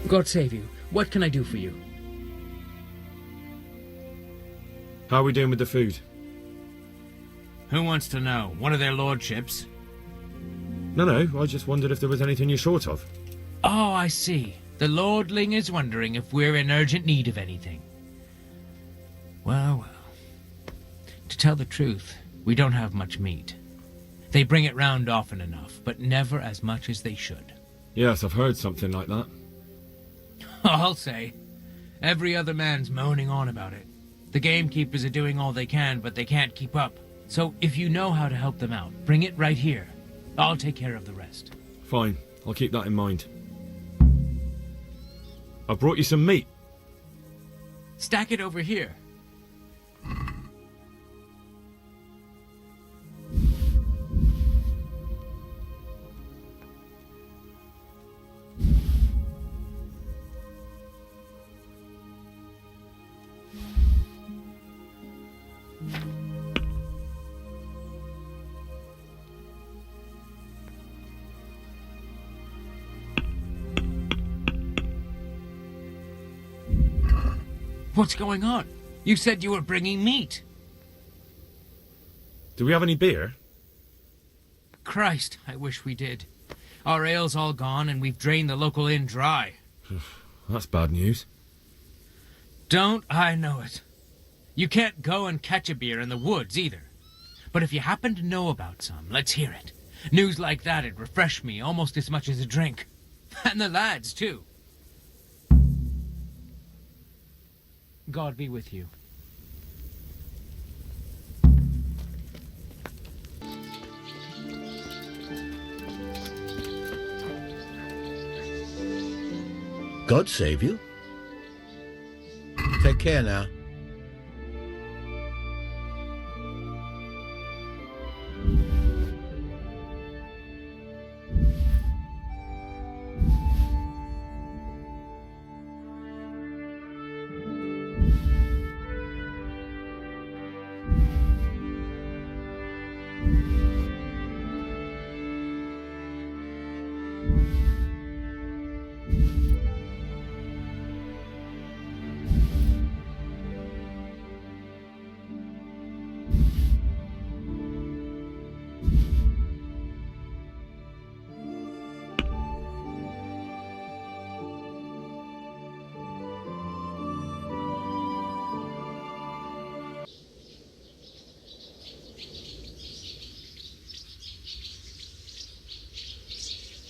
God save you. What can I do for you? How are we doing with the food? Who wants to know? One of their lordships? No, I just wondered if there was anything you're short of. Oh, I see. The lordling is wondering if we're in urgent need of anything. Well. To tell the truth, we don't have much meat. They bring it round often enough, but never as much as they should. Yes, I've heard something like that. I'll say. Every other man's moaning on about it. The gamekeepers are doing all they can, but they can't keep up. So if you know how to help them out, bring it right here. I'll take care of the rest. Fine, I'll keep that in mind. I brought you some meat. Stack it over here. What's going on? You said you were bringing meat. Do we have any beer? Christ, I wish we did. Our ale's all gone and we've drained the local inn dry. That's bad news. Don't I know it? You can't go and catch a beer in the woods either. But if you happen to know about some, let's hear it. News like that'd refresh me almost as much as a drink. And the lads, too. God be with you. God save you. Take care now.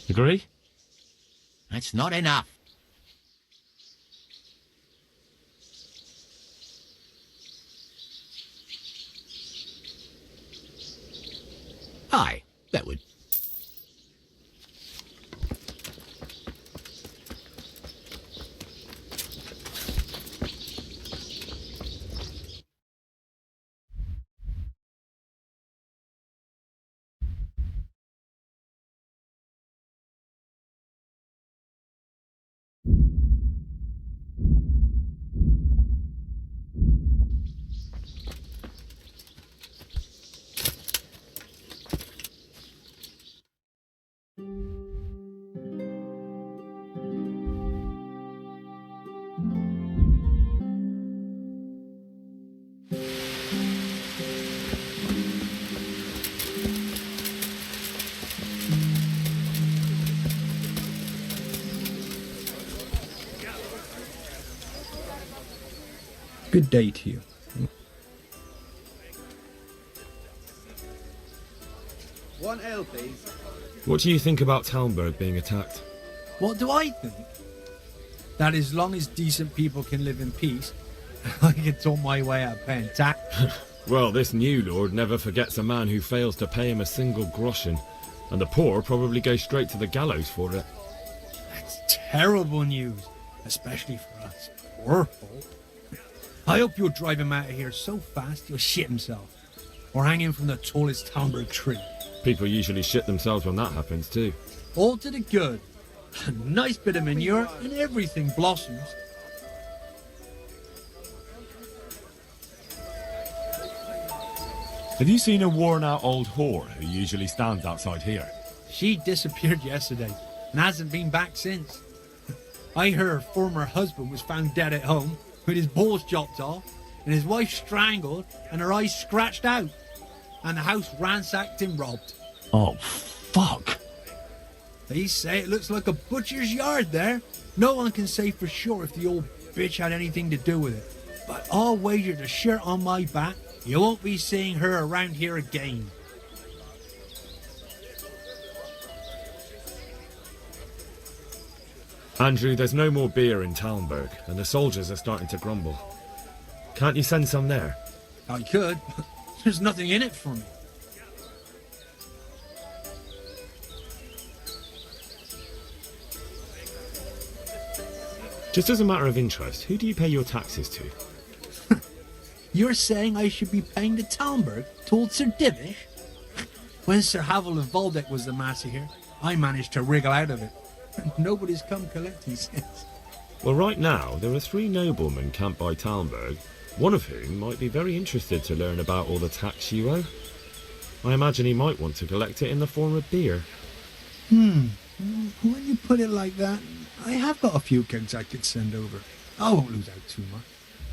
Agree? That's not enough. Aye, that would. Good day to you. One ale, please. What do you think about Talmberg being attacked? What do I think? That as long as decent people can live in peace, I can talk my way out of paying tax. Well, this new lord never forgets a man who fails to pay him a single groschen, and the poor probably go straight to the gallows for it. That's terrible news, especially for us poor folk. I hope you'll drive him out of here so fast he'll shit himself, or hang him from the tallest Talmberg tree. People usually shit themselves when that happens too. All to the good. A nice bit of manure and everything blossoms. Have you seen a worn-out old whore who usually stands outside here? She disappeared yesterday and hasn't been back since. I heard her former husband was found dead at home, with his balls chopped off, and his wife strangled, and her eyes scratched out, and the house ransacked and robbed. Oh, fuck. They say it looks like a butcher's yard there. No one can say for sure if the old bitch had anything to do with it. But I'll wager the shirt on my back, you won't be seeing her around here again. Andrew, there's no more beer in Talmberg, and the soldiers are starting to grumble. Can't you send some there? I could, but there's nothing in it for me. Just as a matter of interest, who do you pay your taxes to? You're saying I should be paying to Talmberg, told Sir Divish? When Sir Havel of Waldeck was the master here, I managed to wriggle out of it. Nobody's come collecting since. Well, right now, there are 3 noblemen camped by Talmberg, one of whom might be very interested to learn about all the tax you owe. I imagine he might want to collect it in the form of beer. When you put it like that, I have got a few kegs I could send over. I won't lose out too much.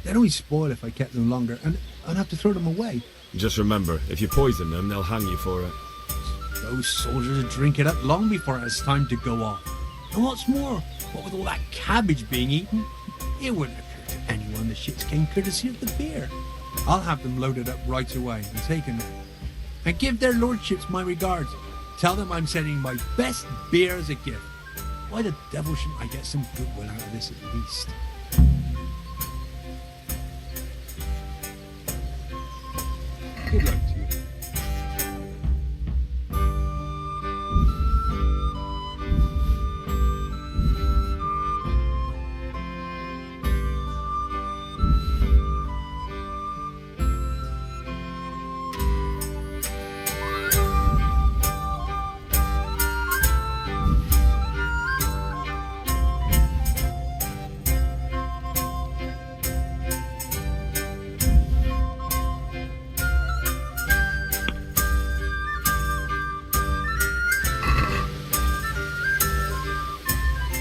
They'd only spoil if I kept them longer, and I'd have to throw them away. Just remember, if you poison them, they'll hang you for it. Those soldiers would drink it up long before it has time to go off. And what's more, what with all that cabbage being eaten, it wouldn't occur to anyone the shits came courtesy of the beer. I'll have them loaded up right away and taken there. And give their lordships my regards. Tell them I'm sending my best beer as a gift. Why the devil shouldn't I get some goodwill out of this at least? Good luck to you.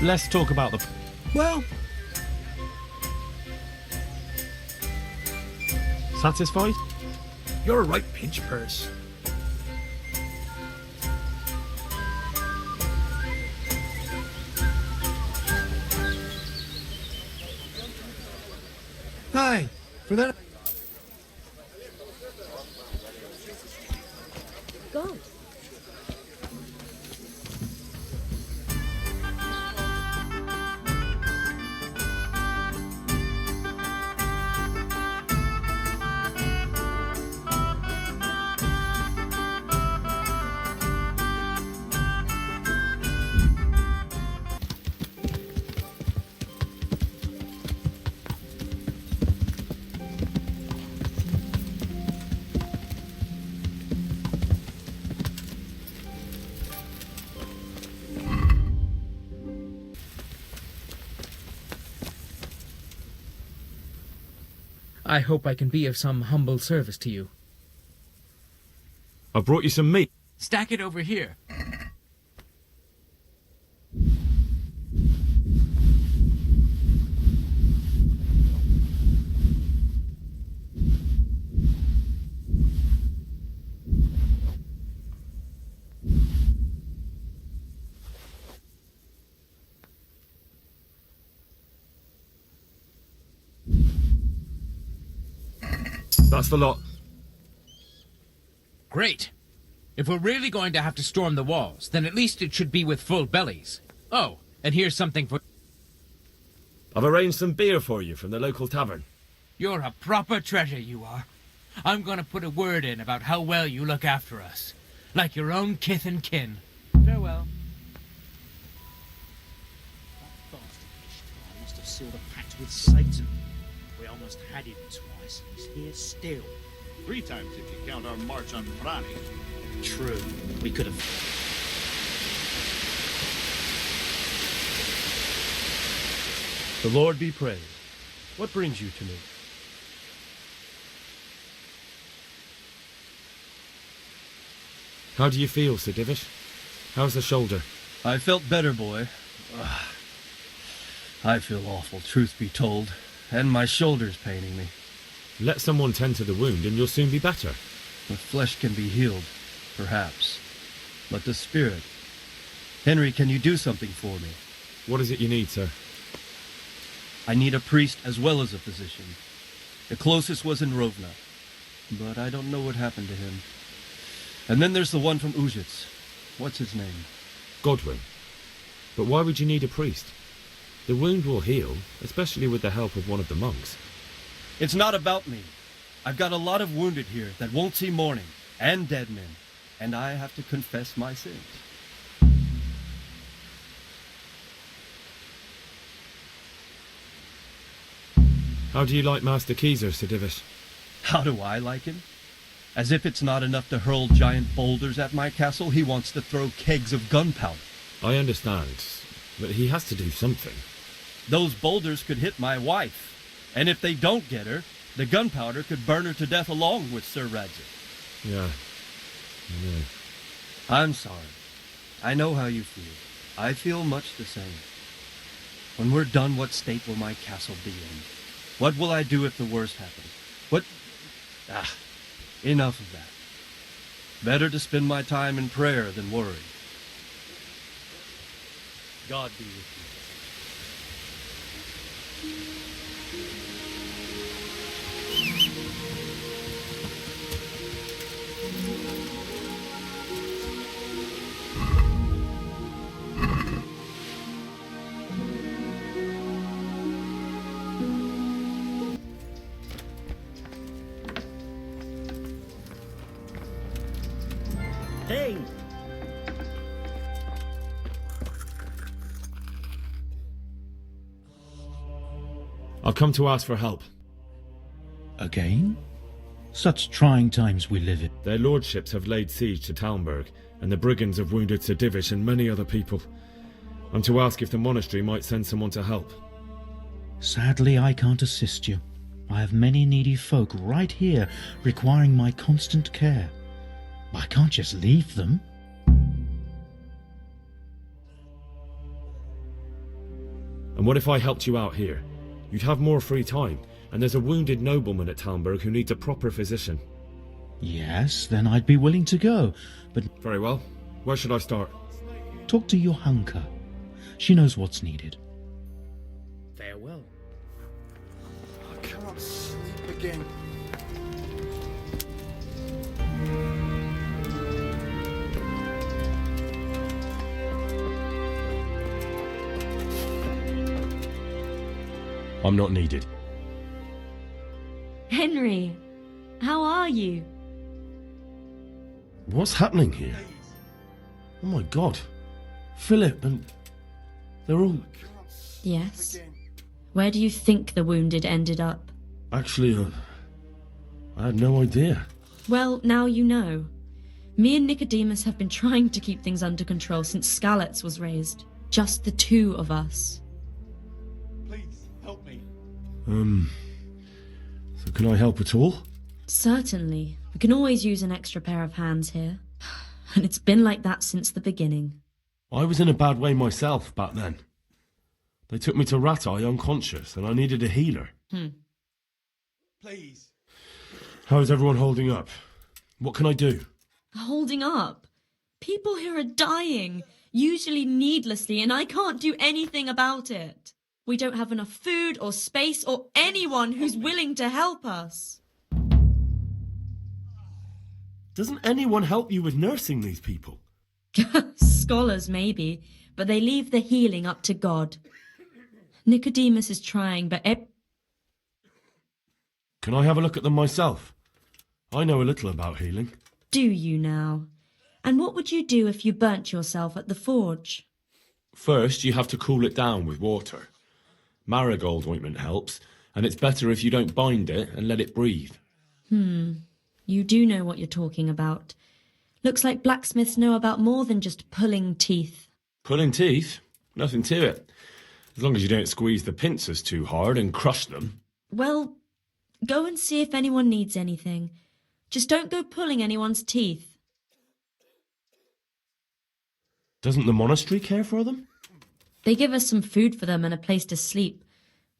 Let's talk about the... Well, Satisfied? you're a right pinch purse. Hi, for that. Go. I hope I can be of some humble service to you. I brought you some meat. Stack it over here. That's the lot. Great. If we're really going to have to storm the walls, then at least it should be with full bellies. Oh, and here's something for... I've arranged some beer for you from the local tavern. You're a proper treasure, you are. I'm going to put a word in about how well you look after us. Like your own kith and kin. Farewell. That bastard Ishtar must have sealed a pact with Satan. We almost had him twice, and he's here still. 3 times if you count our march on Frani. True. We could have... The Lord be praised. What brings you to me? How do you feel, Sir Divish? How's the shoulder? I felt better, boy. I feel awful, truth be told, and my shoulder's paining me. Let someone tend to the wound and you'll soon be better. The flesh can be healed, perhaps, but the spirit... Henry, can you do something for me? What is it you need, sir? I need a priest as well as a physician. The closest was in Rovna, but I don't know what happened to him. And then there's the one from Ujits. What's his name? Godwin. But why would you need a priest? The wound will heal, especially with the help of one of the monks. It's not about me. I've got a lot of wounded here that won't see morning, and dead men, and I have to confess my sins. How do you like Master Keyser, Sir Divish? How do I like him? As if it's not enough to hurl giant boulders at my castle, he wants to throw kegs of gunpowder. I understand, but he has to do something. Those boulders could hit my wife, and if they don't get her, the gunpowder could burn her to death along with Sir Radzig. Yeah, I know. I'm sorry. I know how you feel. I feel much the same. When we're done, what state will my castle be in? What will I do if the worst happens? What... enough of that. Better to spend my time in prayer than worry. God be with you. Hey! I've come to ask for help. Again? Such trying times we live in. Their lordships have laid siege to Talmberg, and the brigands have wounded Sir Divish and many other people. I'm to ask if the monastery might send someone to help. Sadly, I can't assist you. I have many needy folk right here requiring my constant care. I can't just leave them. And what if I helped you out here? You'd have more free time, and there's a wounded nobleman at Talmberg who needs a proper physician. Yes, then I'd be willing to go, but... Very well. Where should I start? Talk to Johanka. She knows what's needed. Farewell. I cannot sleep again. I'm not needed. Henry, how are you? What's happening here? Oh my God. Philip and... they're all... Yes. Where do you think the wounded ended up? Actually, I had no idea. Well, now you know. Me and Nicodemus have been trying to keep things under control since Skalitz was raised. Just the two of us. Please, help me. So can I help at all? Certainly. We can always use an extra pair of hands here. And it's been like that since the beginning. I was in a bad way myself back then. They took me to Ratai unconscious and I needed a healer. Please. How's everyone holding up? What can I do? Holding up? People here are dying, usually needlessly, and I can't do anything about it. We don't have enough food or space or anyone who's willing to help us. Doesn't anyone help you with nursing these people? Scholars, maybe, but they leave the healing up to God. Nicodemus is trying, but... Can I have a look at them myself? I know a little about healing. Do you now? And what would you do if you burnt yourself at the forge? First, you have to cool it down with water. Marigold ointment helps, and it's better if you don't bind it and let it breathe. You do know what you're talking about. Looks like blacksmiths know about more than just pulling teeth. Pulling teeth? Nothing to it. As long as you don't squeeze the pincers too hard and crush them. Well, go and see if anyone needs anything. Just don't go pulling anyone's teeth. Doesn't the monastery care for them? They give us some food for them and a place to sleep,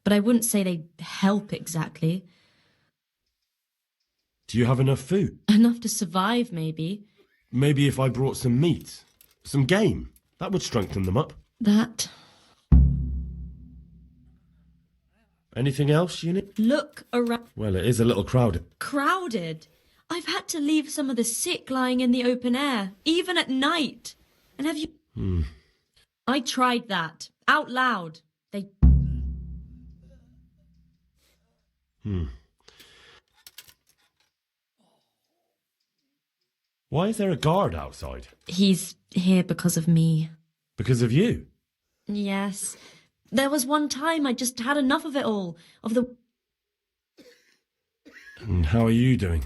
but I wouldn't say they help exactly. Do you have enough food? Enough to survive, maybe. Maybe if I brought some meat, some game, that would strengthen them up. That. Anything else you need? Look around. Well, it is a little crowded. Crowded. I've had to leave some of the sick lying in the open air, even at night. And have you... I tried that. Out loud. They... Why is there a guard outside? He's here because of me. Because of you? Yes. There was one time I just had enough of it all. Of the... And how are you doing?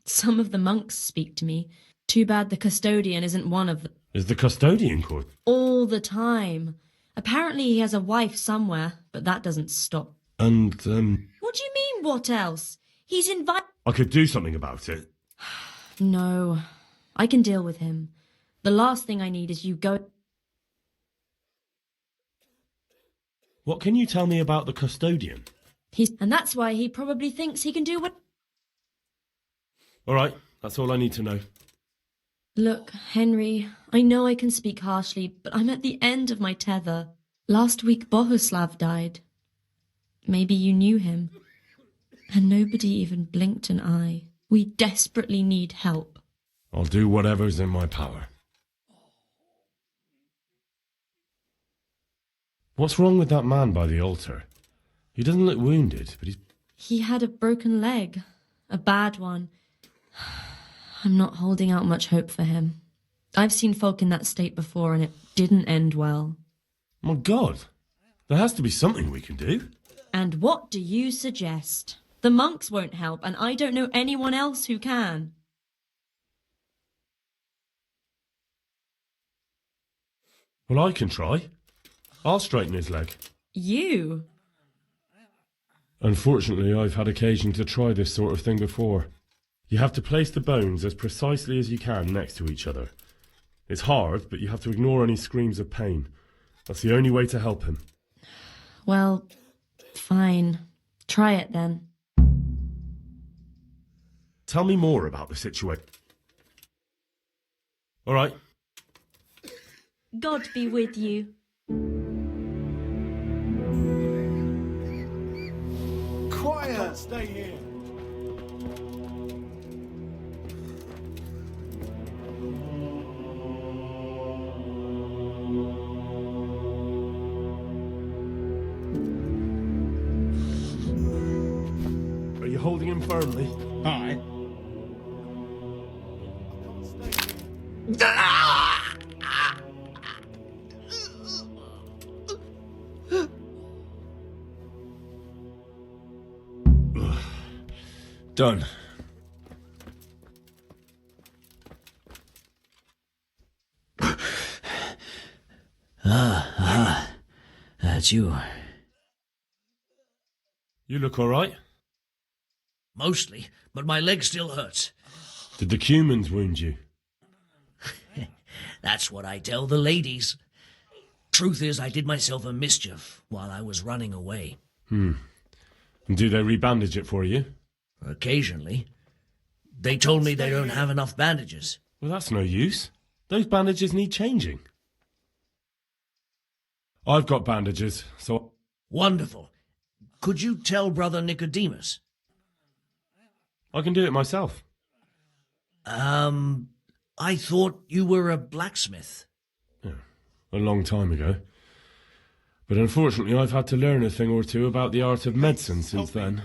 Some of the monks speak to me. Too bad the custodian isn't one of them. Is the custodian called? All the time. Apparently he has a wife somewhere, but that doesn't stop. And, What do you mean, what else? He's invited... I could do something about it. No, I can deal with him. The last thing I need is you go... What can you tell me about the custodian? And that's why he probably thinks he can do what... All right, that's all I need to know. Look, Henry, I know I can speak harshly, but I'm at the end of my tether. Last week Bohuslav died. Maybe you knew him. And nobody even blinked an eye. We desperately need help. I'll do whatever's in my power. What's wrong with that man by the altar? He doesn't look wounded, but he's... He had a broken leg. A bad one. I'm not holding out much hope for him. I've seen folk in that state before, and it didn't end well. My God! There has to be something we can do. And what do you suggest? The monks won't help, and I don't know anyone else who can. Well, I can try. I'll straighten his leg. You? Unfortunately, I've had occasion to try this sort of thing before. You have to place the bones as precisely as you can next to each other. It's hard, but you have to ignore any screams of pain. That's the only way to help him. Well, fine. Try it then. Tell me more about the situation. All right. God be with you. Quiet! Stay here. Are you holding him firmly? Aye. Done. That's you. You look all right. Mostly, but my leg still hurts. Did the Cumans wound you? That's what I tell the ladies. Truth is, I did myself a mischief while I was running away. And do they rebandage it for you? Occasionally. They told me they don't have enough bandages. Well, that's no use. Those bandages need changing. I've got bandages, so... Wonderful. Could you tell Brother Nicodemus? I can do it myself. I thought you were a blacksmith. Yeah, a long time ago. But unfortunately, I've had to learn a thing or two about the art of medicine since then.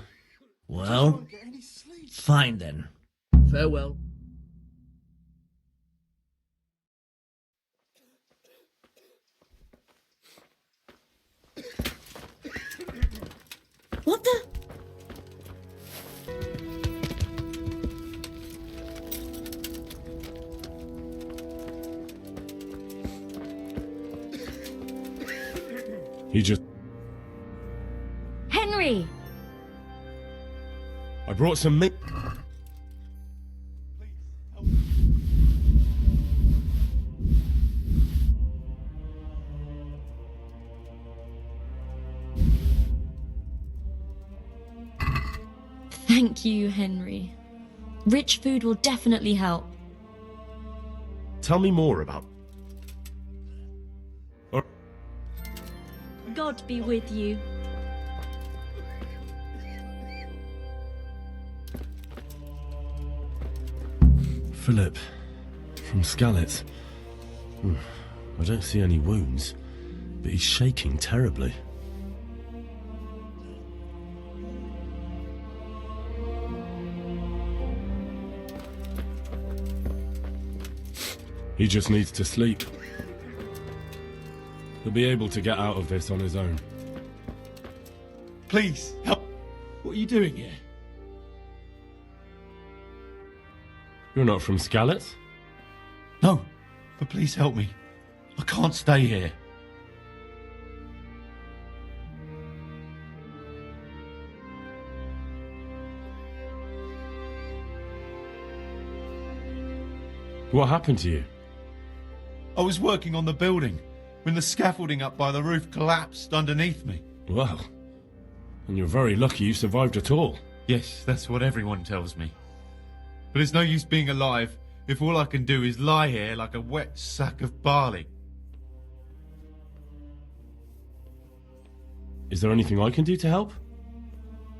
Well, fine then. Farewell. What the... He just... Henry! I brought some meat. Thank you, Henry. Rich food will definitely help. Tell me more about... God be with you. Philip, from Skalitz. I don't see any wounds, but he's shaking terribly. He just needs to sleep. He'll be able to get out of this on his own. Please, help. What are you doing here? You're not from Skalitz? No, but please help me. I can't stay here. What happened to you? I was working on the building when the scaffolding up by the roof collapsed underneath me. Well, and you're very lucky you survived at all. Yes, that's what everyone tells me. But it's no use being alive if all I can do is lie here like a wet sack of barley. Is there anything I can do to help?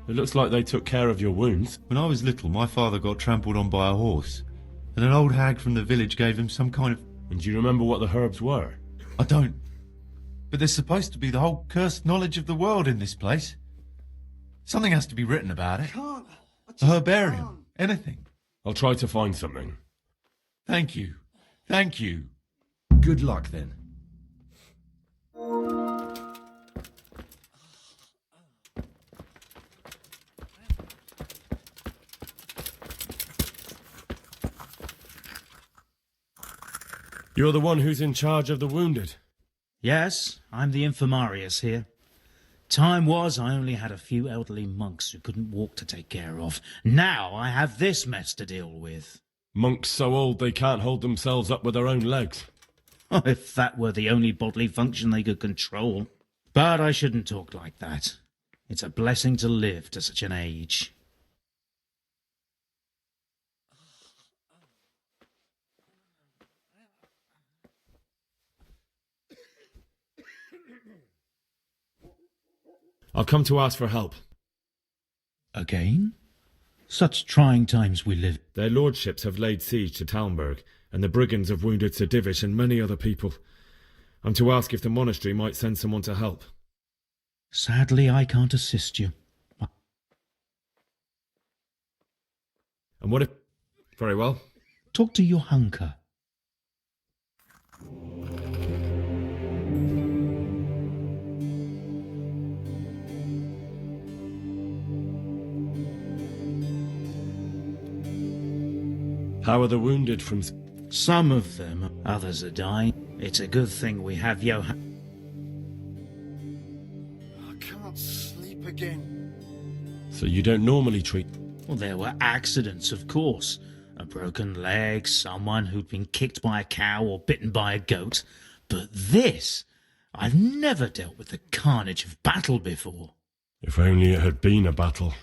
It looks like they took care of your wounds. When I was little, my father got trampled on by a horse, and an old hag from the village gave him some kind of... And do you remember what the herbs were? I don't. But there's supposed to be the whole cursed knowledge of the world in this place. Something has to be written about it. A herbarium. Anything. I'll try to find something. Thank you. Thank you. Good luck, then. You're the one who's in charge of the wounded. Yes, I'm the infirmarius here. Time was I only had a few elderly monks who couldn't walk to take care of. Now I have this mess to deal with. Monks so old they can't hold themselves up with their own legs. Oh, if that were the only bodily function they could control. But I shouldn't talk like that. It's a blessing to live to such an age. I'll come to ask for help. Again? Such trying times we live. Their lordships have laid siege to Talmberg, and the brigands have wounded Sir Divish and many other people. I'm to ask if the monastery might send someone to help. Sadly, I can't assist you. And what if... Very well. Talk to your hunker. How are the wounded from... Some of them, others are dying. It's a good thing we have Johann... I can't sleep again. So you don't normally treat... Well, there were accidents, of course. A broken leg, someone who'd been kicked by a cow or bitten by a goat. But this... I've never dealt with the carnage of battle before. If only it had been a battle.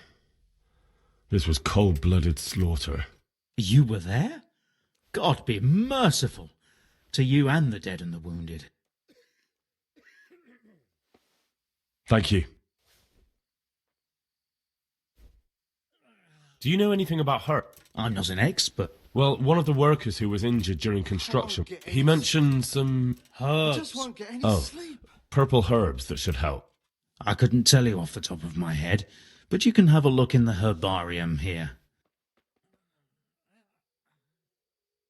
This was cold-blooded slaughter. You were there? God be merciful to you and the dead and the wounded. Thank you. Do you know anything about her? I'm not an expert. Well, one of the workers who was injured during construction, he mentioned some... I Herbs. just won't get any Oh, sleep. purple herbs that should help. I couldn't tell you off the top of my head, but you can have a look in the herbarium here.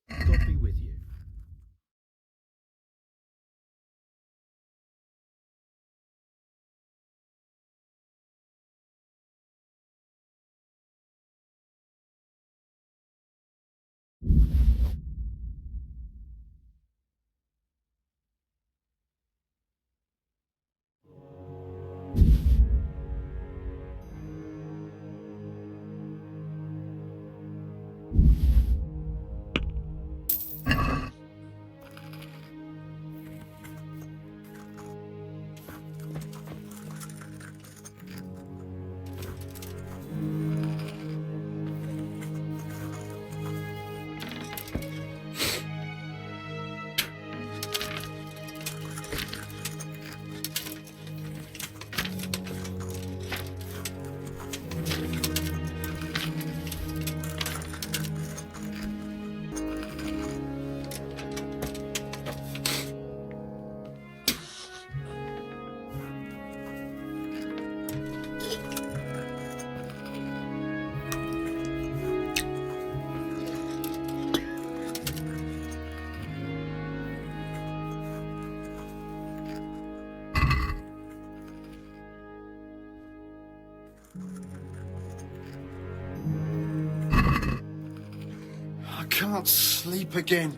God be with you. can't sleep again.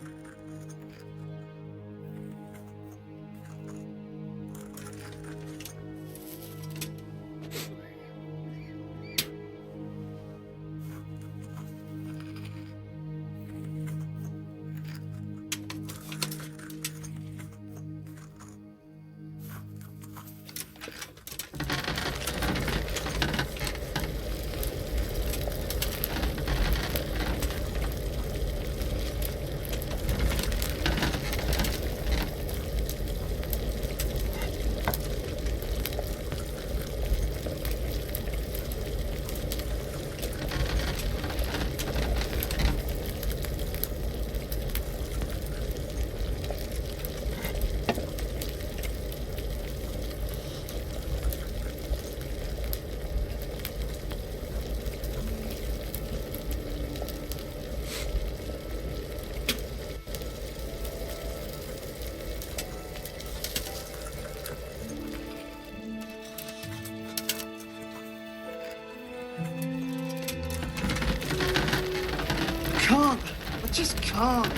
I just can't.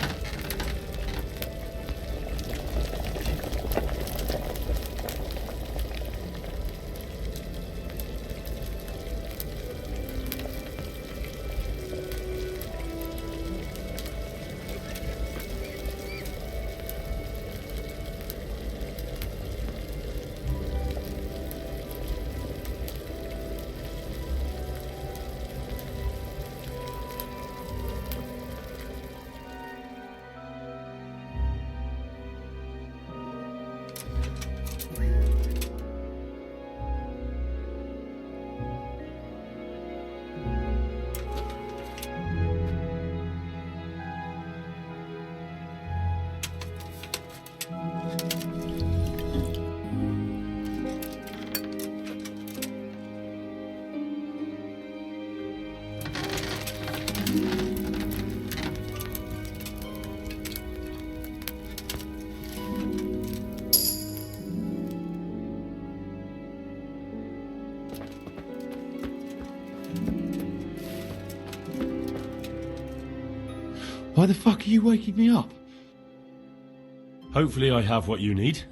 Why the fuck are you waking me up? Hopefully I have what you need.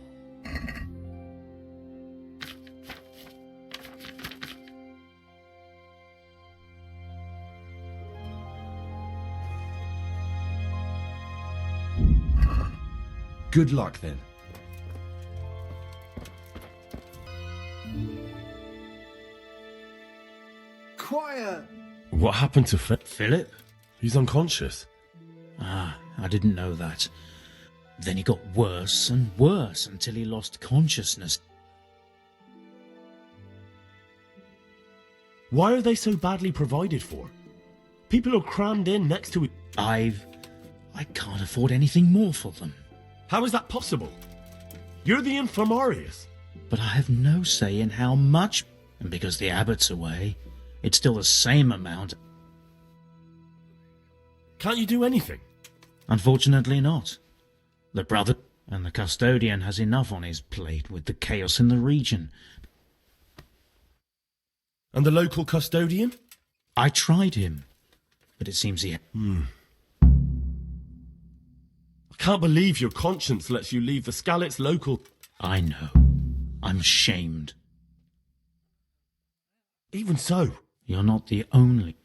Good luck then. Quiet! What happened to Philip? He's unconscious. Ah, I didn't know that. Then he got worse and worse until he lost consciousness. Why are they so badly provided for? People are crammed in next to it. I can't afford anything more for them. How is that possible? You're the infirmarius. But I have no say in how much, and because the abbot's away, it's still the same amount. Can't you do anything? Unfortunately not. The brother and the custodian has enough on his plate with the chaos in the region. And the local custodian? I tried him, but it seems he... I can't believe your conscience lets you leave the Skalitz local... I know. I'm ashamed. Even so. You're not the only...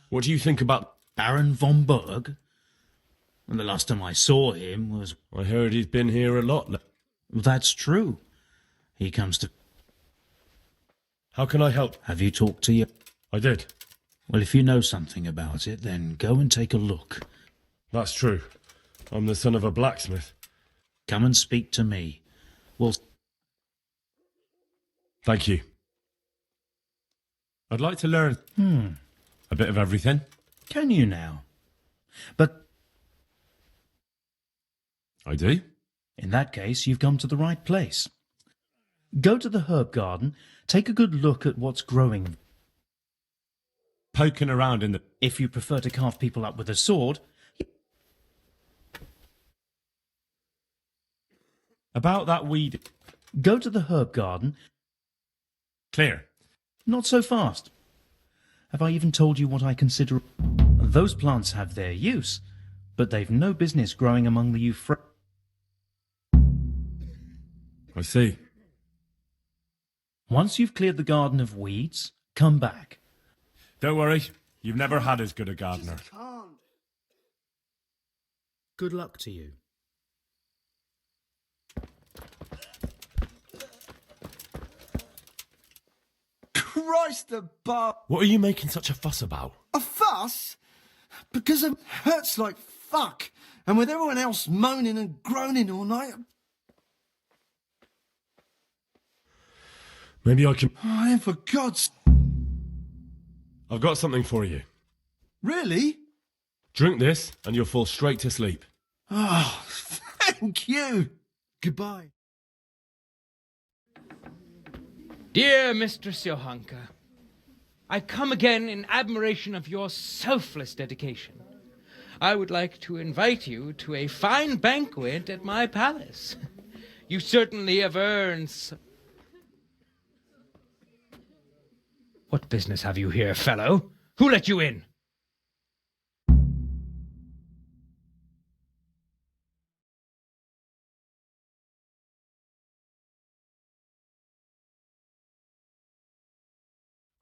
What do you think about... Baron von Berg? The last time I saw him was... I heard he's been here a lot. That's true. He comes to... How can I help? Have you talked to you? I did. Well, if you know something about it, then go and take a look. That's true. I'm the son of a blacksmith. Come and speak to me. Well... Thank you. I'd like to learn... a bit of everything. Can you now? But... I do? In that case, you've come to the right place. Go to the herb garden, take a good look at what's growing. Poking around in the... If you prefer to carve people up with a sword... About that weed... Go to the herb garden... Clear. Not so fast. Have I even told you what I consider... Those plants have their use, but they've no business growing among the Euphrates. I see. Once you've cleared the garden of weeds, come back. Don't worry. You've never had as good a gardener. Good luck to you. Christ above! What are you making such a fuss about? A fuss? Because it hurts like fuck. And with everyone else moaning and groaning all night... Maybe I can... Oh, then for God's... I've got something for you. Really? Drink this and you'll fall straight to sleep. Oh, thank you. Goodbye. Dear Mistress Johanka, I come again in admiration of your selfless dedication. I would like to invite you to a fine banquet at my palace. You certainly have earned... What business have you here, fellow? Who let you in?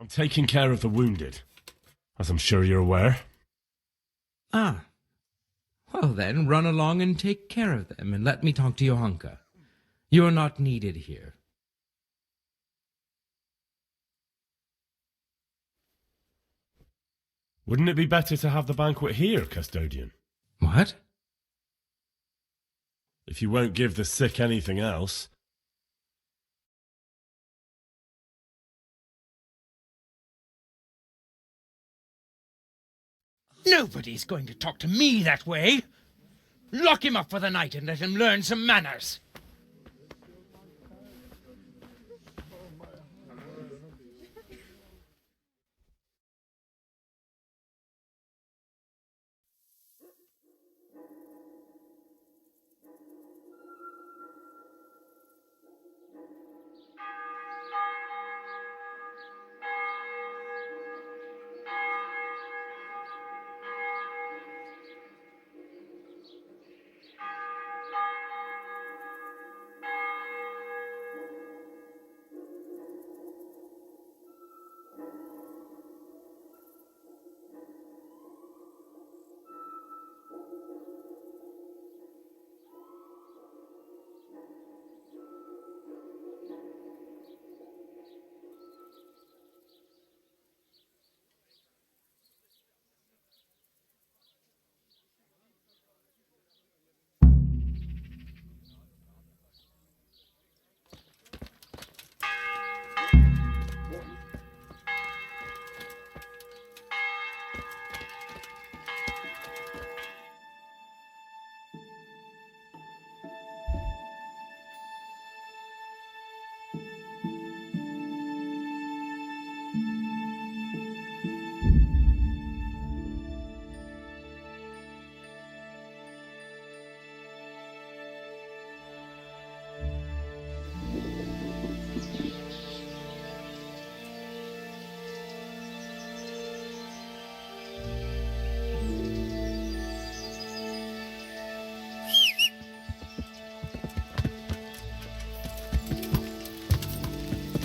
I'm taking care of the wounded, as I'm sure you're aware. Ah. Well then, run along and take care of them, and let me talk to Johanka. You're not needed here. Wouldn't it be better to have the banquet here, custodian? What? If you won't give the sick anything else... Nobody's going to talk to me that way. Lock him up for the night and let him learn some manners.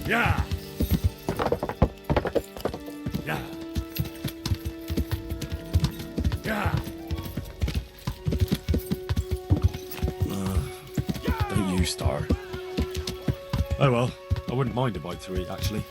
Yeah! Yeah! Yeah! Don't you start. Oh well, I wouldn't mind a bite to eat, actually.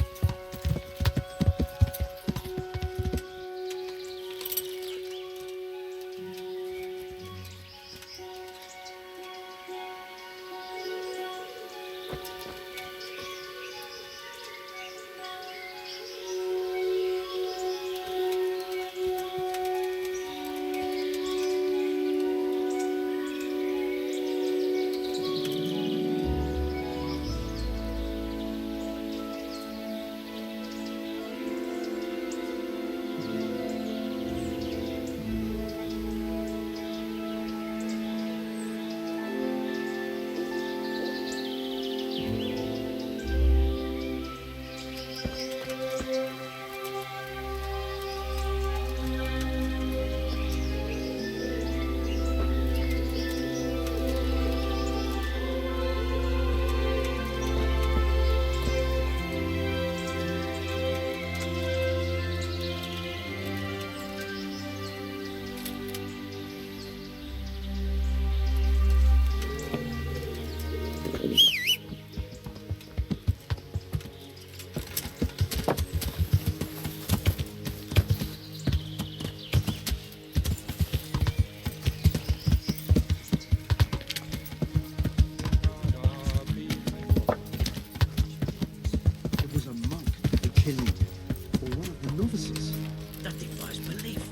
paralyzed belief.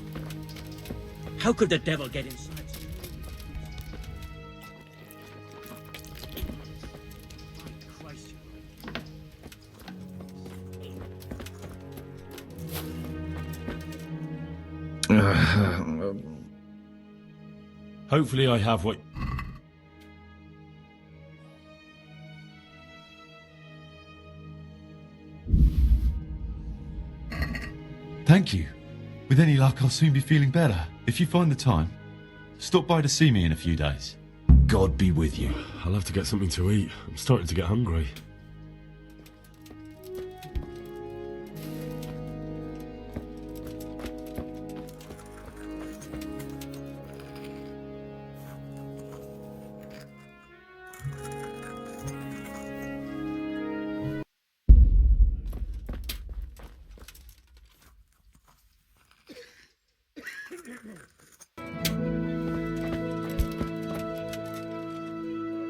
How could the devil get inside? Hopefully I have what... Thank you. With any luck, I'll soon be feeling better. If you find the time, stop by to see me in a few days. God be with you. I'll have to get something to eat. I'm starting to get hungry.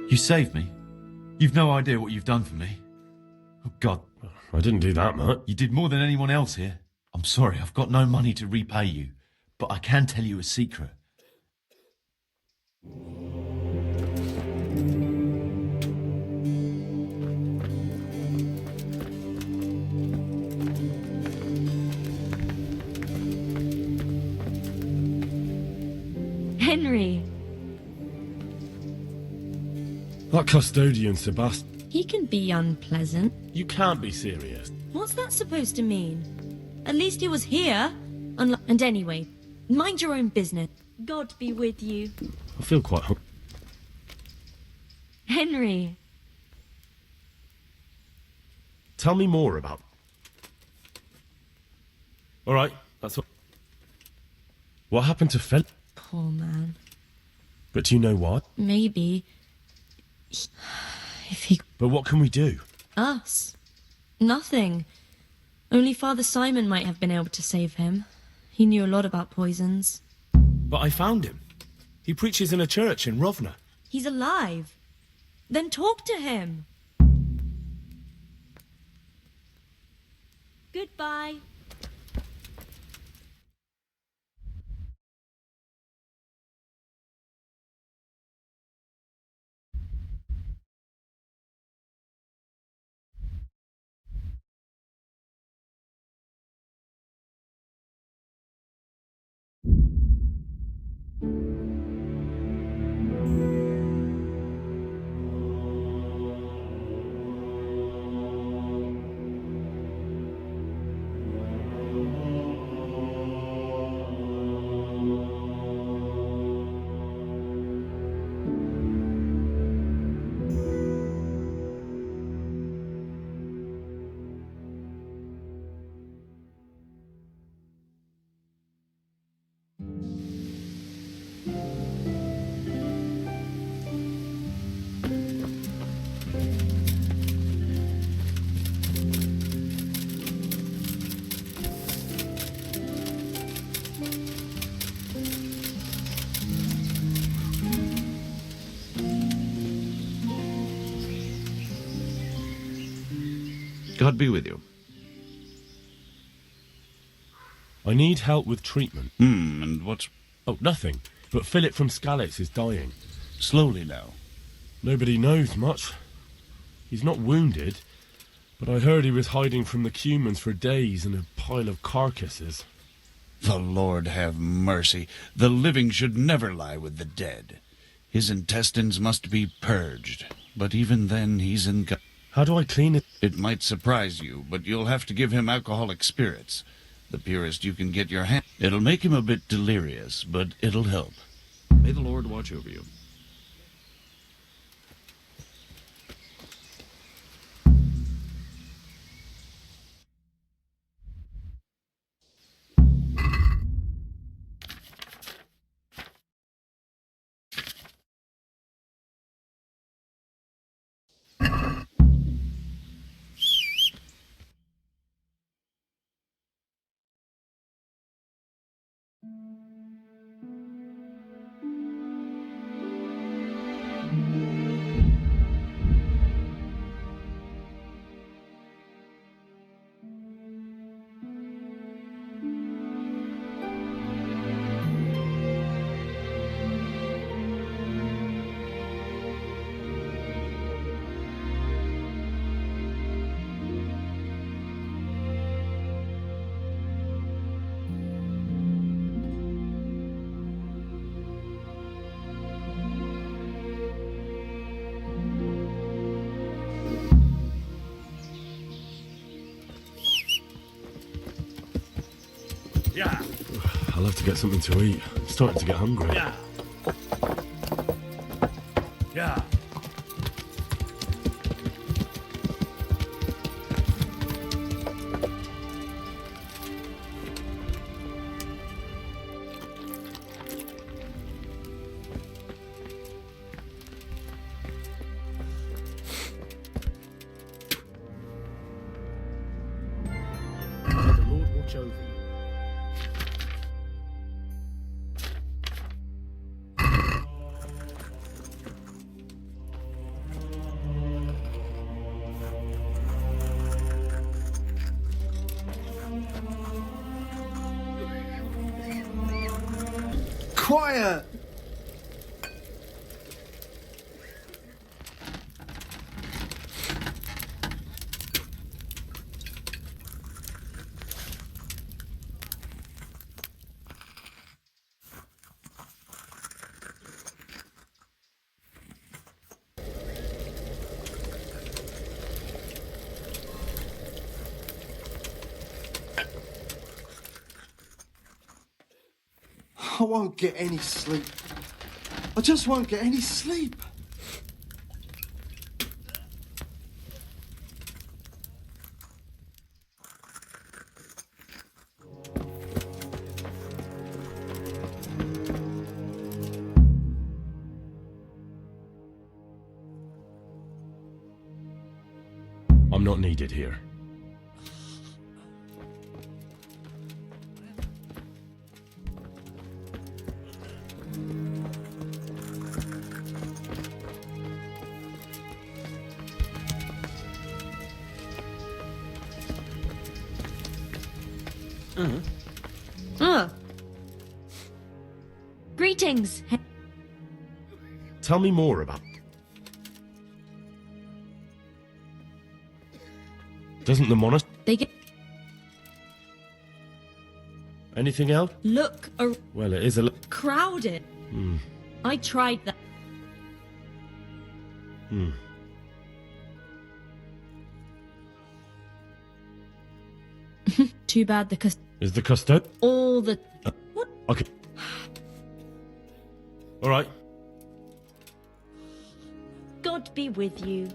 You saved me. You've no idea what you've done for me. Oh, God. I didn't do that much. You did more than anyone else here. I'm sorry, I've got no money to repay you, but I can tell you a secret. Henry. That custodian, Sebastian. He can be unpleasant. You can't be serious. What's that supposed to mean? At least he was here. And anyway, mind your own business. God be with you. I feel quite hungry. Henry. Tell me more about... All right, that's all. What happened to Philip? Poor man. But do you know what? Maybe... If he... But what can we do? Us. Nothing. Only Father Simon might have been able to save him. He knew a lot about poisons. But I found him. He preaches in a church in Rovna. He's alive. Then talk to him. Goodbye. God be with you. I need help with treatment. And what's... Oh, nothing. But Philip from Skalitz is dying. Slowly now. Nobody knows much. He's not wounded, but I heard he was hiding from the Cumans for days in a pile of carcasses. The Lord have mercy. The living should never lie with the dead. His intestines must be purged, but even then he's in... How do I clean it? It might surprise you, but you'll have to give him alcoholic spirits. The purest you can get your hand. It'll make him a bit delirious, but it'll help. May the Lord watch over you. Yeah. I'll have to get something to eat. I'm starting to get hungry. Yeah. Yeah. May the Lord watch over you. Quiet! I won't get any sleep. I just won't get any sleep. I'm not needed here. Greetings. Tell me more about... Doesn't the monastery... They get... Anything else? Look, Well, it is a... crowded. I tried that. Too bad the Is the custard? all the... What? Okay. All right. God be with you.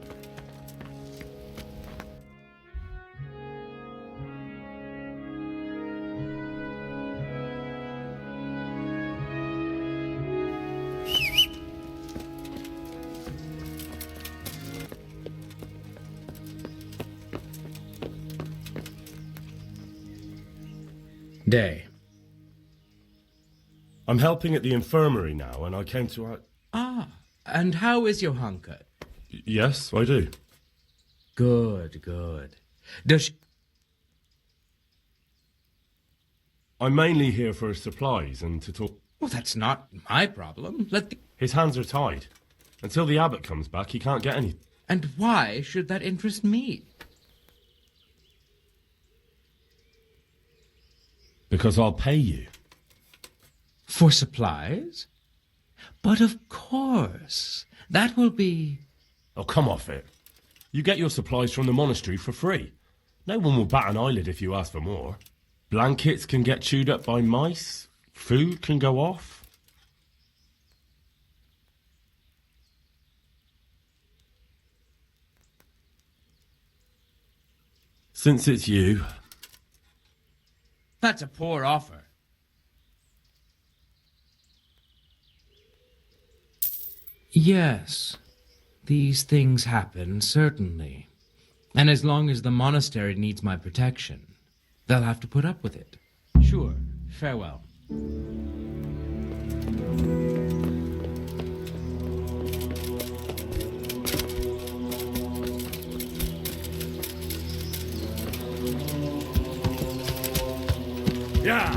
Day. I'm helping at the infirmary now, and I came to... Ah, and how is your hunker? Yes, I do. Good, good. Does she... I'm mainly here for supplies and to talk... Well, that's not my problem. Let the... His hands are tied. Until the abbot comes back, he can't get any... And why should that interest me? Because I'll pay you. For supplies? But of course. That will be... Oh, come off it. You get your supplies from the monastery for free. No one will bat an eyelid if you ask for more. Blankets can get chewed up by mice. Food can go off. Since it's you... That's a poor offer. Yes, these things happen, certainly. And as long as the monastery needs my protection, they'll have to put up with it. Sure, farewell. Yeah.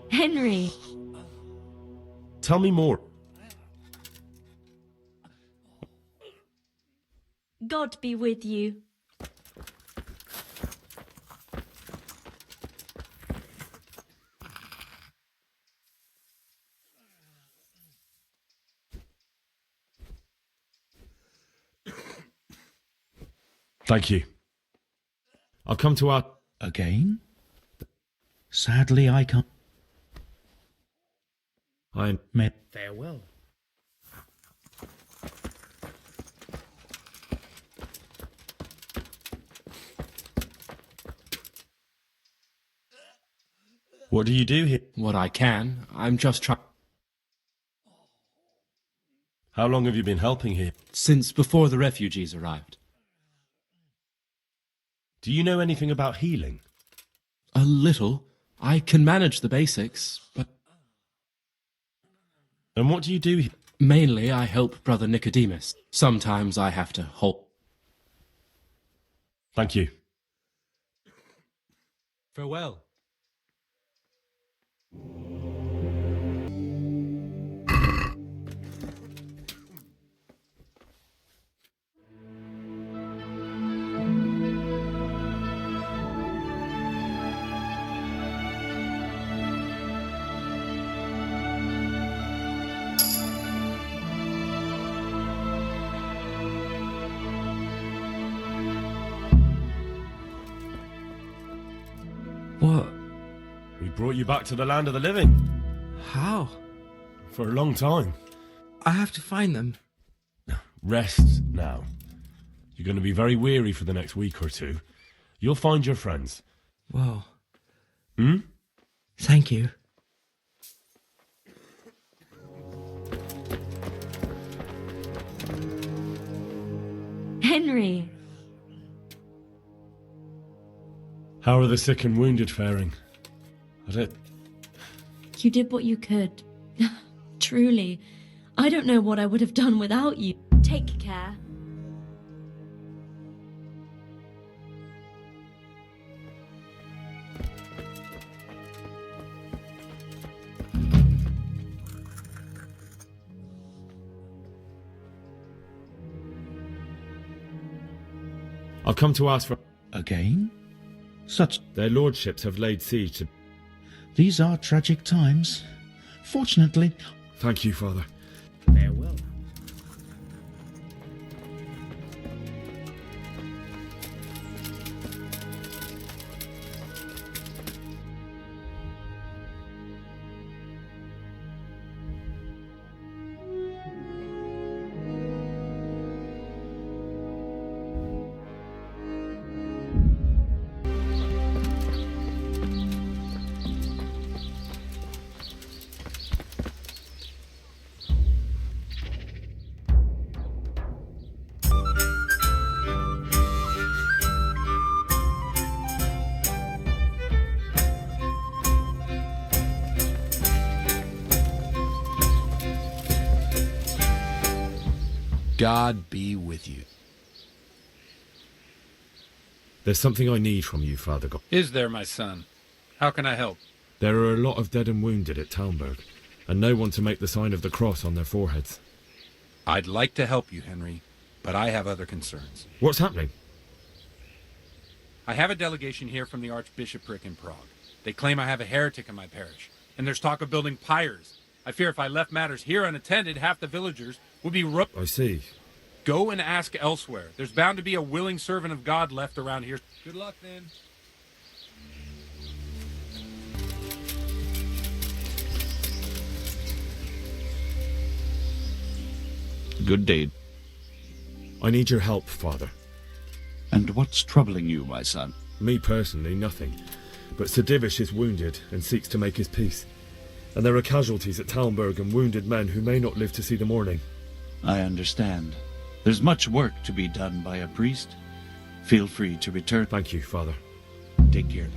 Henry. Tell me more. God be with you. Thank you. I've come to our... Again? Sadly, I can't. Farewell. What do you do here? What I can. I'm just trying... How long have you been helping here? Since before the refugees arrived. Do you know anything about healing? A little. I can manage the basics, but... And what do you do here? Mainly, I help Brother Nicodemus. Sometimes I have to hold... Thank you. Farewell. What? We brought you back to the land of the living. How? For a long time. I have to find them. Rest now. You're going to be very weary for the next week or two. You'll find your friends. Whoa. Hmm? Thank you. Henry! How are the sick and wounded faring? You did what you could. Truly. I don't know what I would have done without you. Take care. I've come to ask for... Again? Such... Their lordships have laid siege to... These are tragic times. Fortunately... Thank you, Father. Farewell. God be with you. There's something I need from you, Father God. Is there, my son? How can I help? There are a lot of dead and wounded at Talmberg, and no one to make the sign of the cross on their foreheads. I'd like to help you, Henry, but I have other concerns. What's happening? I have a delegation here from the Archbishopric in Prague. They claim I have a heretic in my parish, and there's talk of building pyres. I fear if I left matters here unattended, half the villagers would be I see. Go and ask elsewhere. There's bound to be a willing servant of God left around here. Good luck, then. Good day. I need your help, Father. And what's troubling you, my son? Me personally, nothing. But Sir Divish is wounded and seeks to make his peace. And there are casualties at Talmberg and wounded men who may not live to see the morning. I understand. There's much work to be done by a priest. Feel free to return. Thank you, Father. Take care.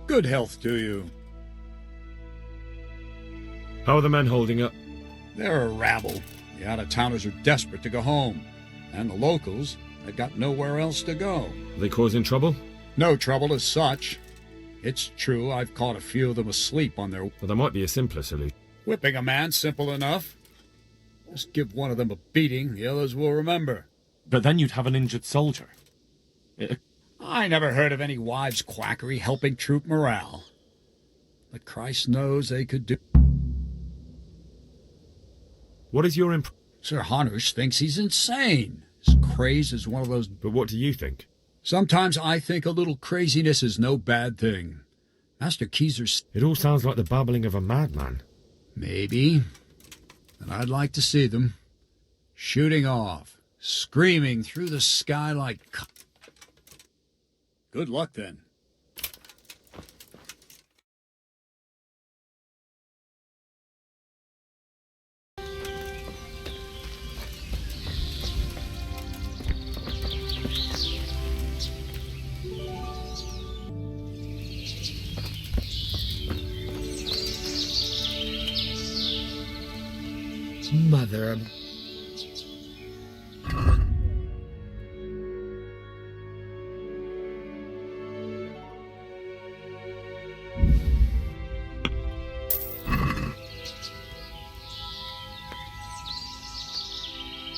Good health to you. How are the men holding up? They're a rabble. The out-of-towners are desperate to go home, and the locals, they've got nowhere else to go. Are they causing trouble? No trouble as such. It's true I've caught a few of them asleep on their... Well, there might be a simpler solution. Whipping a man, simple enough. Just give one of them a beating, the others will remember. But then you'd have an injured soldier. I never heard of any wives' quackery helping troop morale. But Christ knows they could do... What is your Sir Hanush thinks he's insane. His craze is one of those... But what do you think? Sometimes I think a little craziness is no bad thing. Master Keyser's... It all sounds like the babbling of a madman. Maybe. And I'd like to see them. Shooting off. Screaming through the sky like... Good luck, then. Mother of...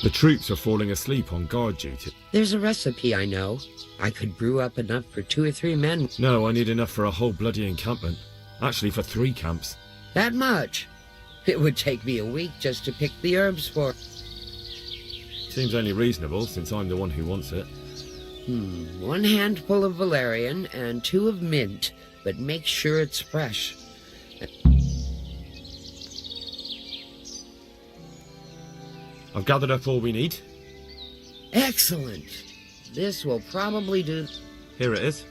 The troops are falling asleep on guard duty. There's a recipe I know. I could brew up enough for 2 or 3 men. No, I need enough for a whole bloody encampment. Actually, for 3 camps. That much? It would take me a week just to pick the herbs for... Seems only reasonable, since I'm the one who wants it. 1 handful of valerian and 2 of mint, but make sure it's fresh. I've gathered up all we need. Excellent. This will probably do... Here it is.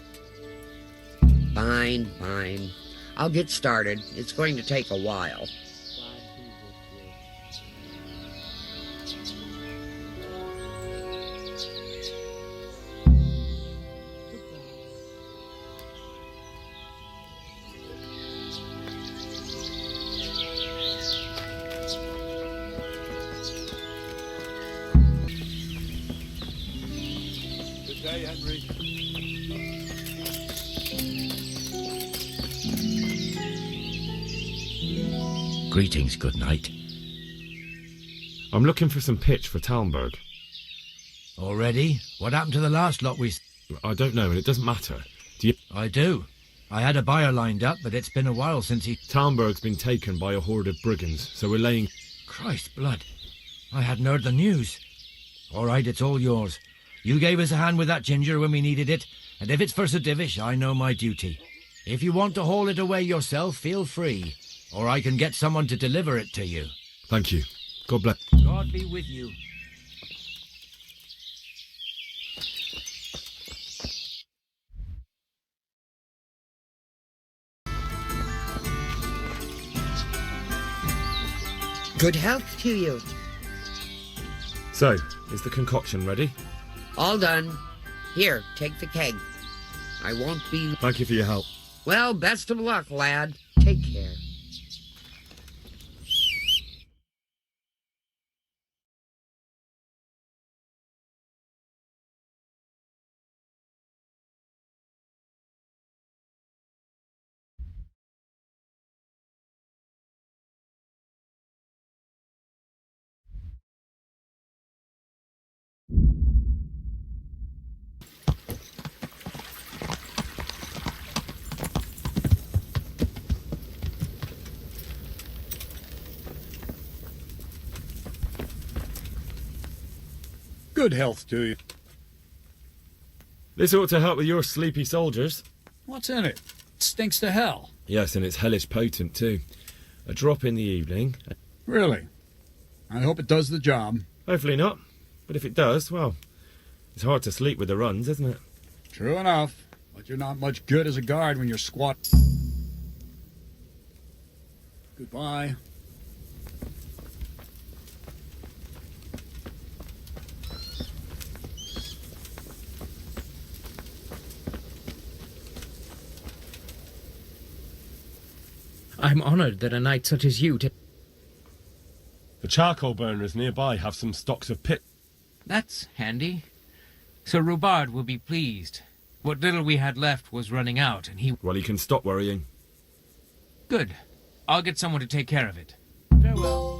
Fine, fine. I'll get started. It's going to take a while. Good day, Henry. Greetings, good night. I'm looking for some pitch for Talmberg. Already? What happened to the last lot we... I don't know, and it doesn't matter. Do you... I do. I had a buyer lined up, but it's been a while since he... Talmberg's been taken by a horde of brigands, so we're laying... Christ blood. I hadn't heard the news. All right, it's all yours. You gave us a hand with that ginger when we needed it, and if it's for Sir Divish, I know my duty. If you want to haul it away yourself, feel free, or I can get someone to deliver it to you. Thank you. God bless. God be with you. Good health to you. So, is the concoction ready? All done. Here, take the keg. I won't be... Thank you for your help. Well, best of luck, lad. Take care. Good health to you. This ought to help with your sleepy soldiers. What's in it? Stinks to hell. Yes, and it's hellish potent too. A drop in the evening. Really? I hope it does the job. Hopefully not. But if it does, well, it's hard to sleep with the runs, isn't it? True enough. But you're not much good as a guard when you're squat. Goodbye. I'm honored that a knight such as you... The charcoal burners nearby have some stocks of pit. That's handy. Sir Rubard will be pleased. What little we had left was running out, and he... Well, he can stop worrying. Good. I'll get someone to take care of it. Farewell.